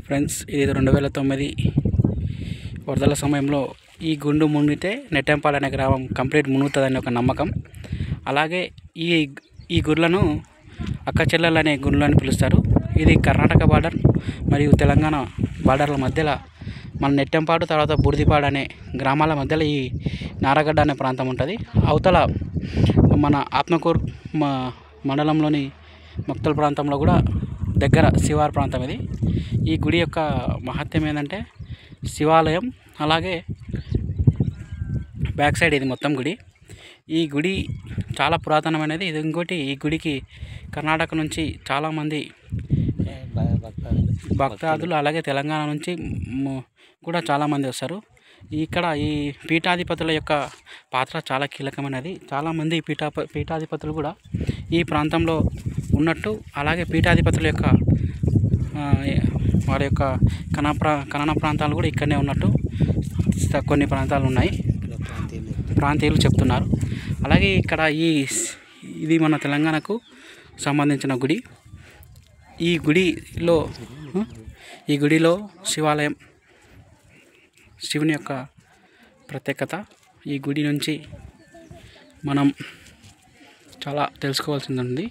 Friends, ఇది 2009 వరదల సమయంలో ఈ గుండు మునిగితే నెట్టెంపాడు అనే గ్రామం కంప్లీట్ మునుగుతుందని ఒక నమ్మకం. అలాగే ఈ ఈ గుర్లను అక్క చెల్లెలు అనే గుండ్లు అని పిలుస్తారు. ఇది కర్ణాటక బార్డర్ మరియు తెలంగాణ బార్డర్ల మధ్యలో మన నెట్టెంపాడు తర్వాత బుర్దిపాడు అనే గ్రామాల మధ్యలో ఈ నారగడ్డ అనే ప్రాంతం ఉంటుంది. అవతల మన ఆత్మకూరు మండలంలోని మక్తల్ ప్రాంతంలో కూడా దగ్గర శివారు ప్రాంతం ఇది. ఈ గుడి యొక్క మహత్యం ఏంటంటే శివాలయం, అలాగే బ్యాక్ సైడ్ ఇది మొత్తం గుడి. ఈ గుడి చాలా పురాతనమైనది. ఇది ఇంకోటి, ఈ గుడికి కర్ణాటక నుంచి చాలామంది భక్తాదులు అలాగే తెలంగాణ నుంచి కూడా చాలామంది వస్తారు. ఇక్కడ ఈ పీఠాధిపతుల యొక్క పాత్ర చాలా కీలకమైనది. చాలామంది పీఠాధిపతులు కూడా ఈ ప్రాంతంలో ఉన్నట్టు, అలాగే పీఠాధిపతుల యొక్క వారి యొక్క ఖనన ప్రాంతాలు కూడా ఇక్కడనే ఉన్నట్టు కొన్ని ప్రాంతాలు ఉన్నాయి, ప్రాంతీయులు చెప్తున్నారు. అలాగే ఇక్కడ ఇది మన తెలంగాణకు సంబంధించిన గుడి. ఈ గుడిలో శివాలయం, శివుని యొక్క ప్రత్యేకత. ఈ గుడి నుంచి మనం చాలా తెలుసుకోవాల్సింది ఉంది.